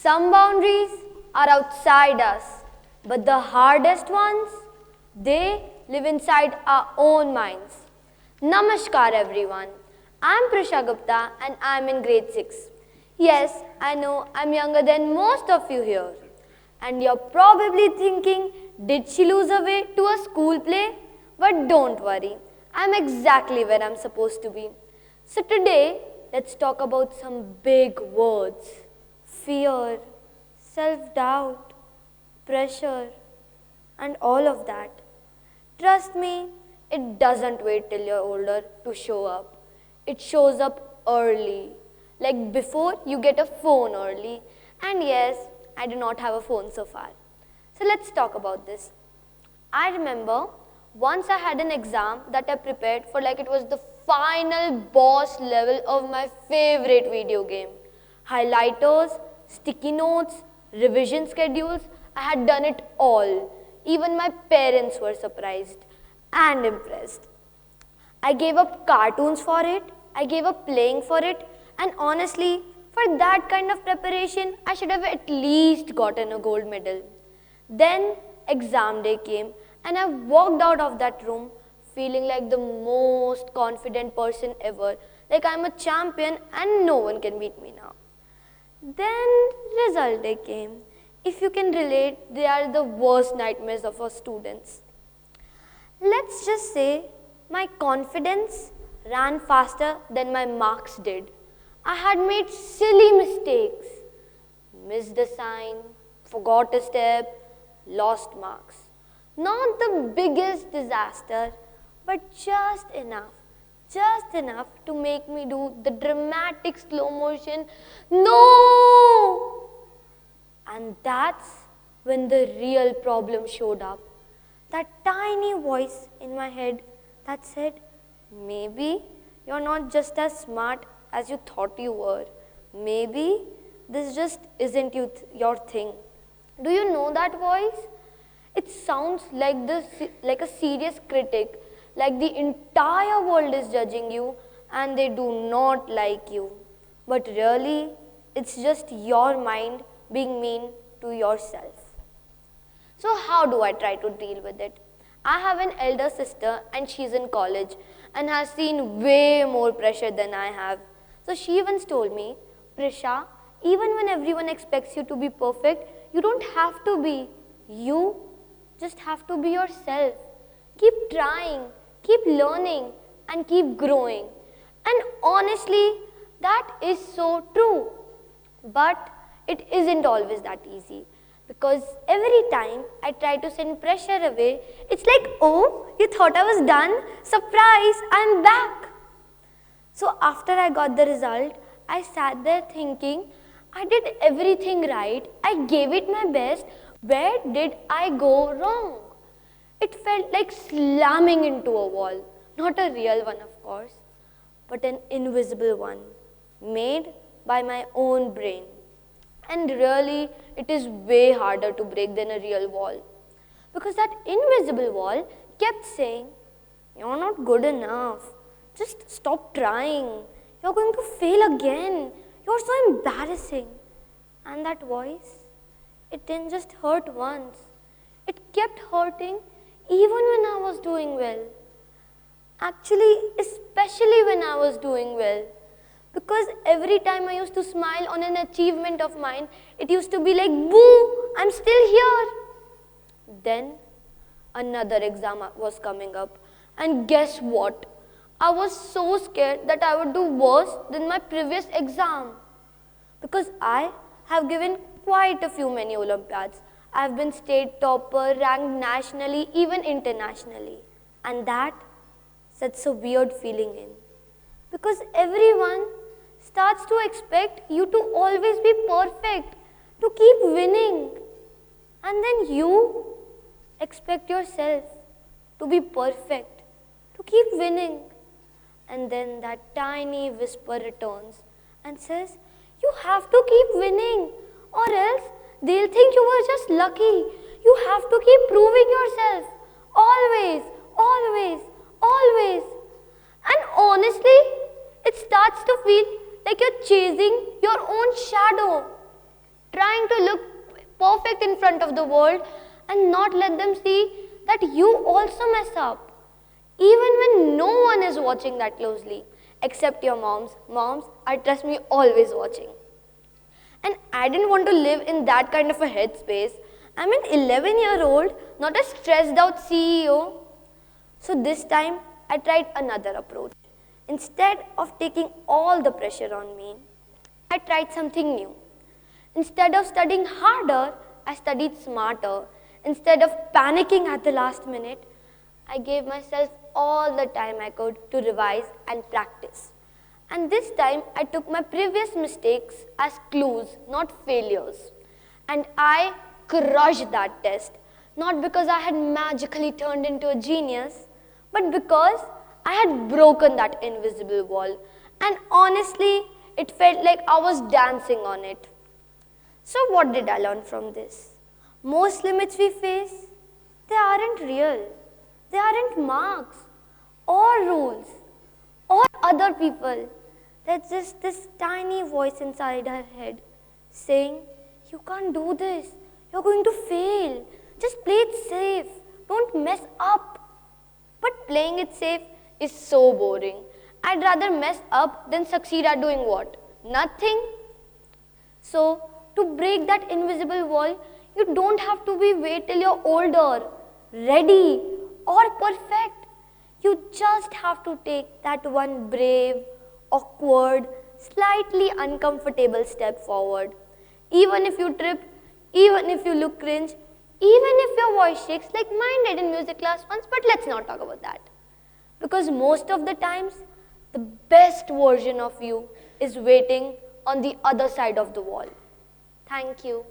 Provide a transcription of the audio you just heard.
Some boundaries are outside us, but the hardest ones, they live inside our own minds. Namaskar everyone. I'm Prisha Gupta and I'm in grade 6. Yes, I know I'm younger than most of you here. And you're probably thinking, did she lose her way to a school play? But don't worry, I'm exactly where I'm supposed to be. So today, let's talk about some big words. Fear, self-doubt, pressure, and all of that. Trust me, it doesn't wait till you're older to show up. It shows up early, like before you get a phone early. And yes, I do not have a phone so far. So let's talk about this. I remember once I had an exam that I prepared for like it was the final boss level of my favorite video game. Highlighters, sticky notes, revision schedules, I had done it all. Even my parents were surprised and impressed. I gave up cartoons for it, I gave up playing for it, and honestly, for that kind of preparation, I should have at least gotten a gold medal. Then exam day came and I walked out of that room feeling like the most confident person ever, like I'm a champion and no one can beat me now. Then result day came. If you can relate, they are the worst nightmares of our students. Let's just say my confidence ran faster than my marks did. I had made silly mistakes, missed a sign, forgot a step, lost marks. Not the biggest disaster, but just enough to make me do the dramatic slow motion, no! And that's when the real problem showed up. That tiny voice in my head that said, maybe you're not just as smart as you thought you were. Maybe this just isn't your thing. Do you know that voice? It sounds like a serious critic, like the entire world is judging you and they do not like you. But really, it's just your mind being mean to yourself. So how do I try to deal with it? I have an elder sister and she's in college and has seen way more pressure than I have. So she once told me, Prisha, even when everyone expects you to be perfect, you don't have to be. You just have to be yourself. Keep trying, keep learning, and keep growing. And honestly, that is so true. But it isn't always that easy. Because every time I try to send pressure away, it's like, oh, you thought I was done? Surprise, I'm back. So after I got the result, I sat there thinking, I did everything right. I gave it my best. Where did I go wrong? It felt like slamming into a wall. Not a real one, of course, but an invisible one, made by my own brain. And really, it is way harder to break than a real wall. Because that invisible wall kept saying, you're not good enough. Just stop trying. You're going to fail again. You're so embarrassing. And that voice, it didn't just hurt once. It kept hurting even when I was doing well. Actually, especially when I was doing well. Because every time I used to smile on an achievement of mine, it used to be like, boo, I'm still here. Then another exam was coming up. And guess what? I was so scared that I would do worse than my previous exam. Because I have given quite a few many Olympiads. I have been state topper, ranked nationally, even internationally. And that sets a weird feeling in. Because everyone starts to expect you to always be perfect, to keep winning. And then you expect yourself to be perfect, to keep winning. And then that tiny whisper returns and says, you have to keep winning or else they'll think you were just lucky. You have to keep proving yourself. Always, always, always. And honestly, it starts to feel like you're chasing your own shadow, trying perfect in front of the world and not let them see that you also mess up. Even when no one is watching that closely, except your moms. Moms are, trust me, always watching. And I didn't want to live in that kind of a headspace. I'm an 11-year-old, not a stressed out CEO. So this time, I tried another approach. Instead of taking all the pressure on me, I tried something new. Instead of studying harder, I studied smarter. Instead of panicking at the last minute, I gave myself all the time I could to revise and practice. And this time, I took my previous mistakes as clues, not failures. And I crushed that test, not because I had magically turned into a genius, but because I had broken that invisible wall. And honestly, it felt like I was dancing on it. So what did I learn from this? Most limits we face, they aren't real. They aren't marks or rules or other people. There's just this tiny voice inside our head saying, you can't do this. You're going to fail. Just play it safe. Don't mess up. But playing it safe is so boring. I'd rather mess up than succeed at doing what? Nothing. So, to break that invisible wall, you don't have to wait till you're older, ready, or perfect. You just have to take that one brave, awkward, slightly uncomfortable step forward. Even if you trip, even if you look cringe, even if your voice shakes like mine did in music class once, but let's not talk about that. Because most of the times, the best version of you is waiting on the other side of the wall. Thank you.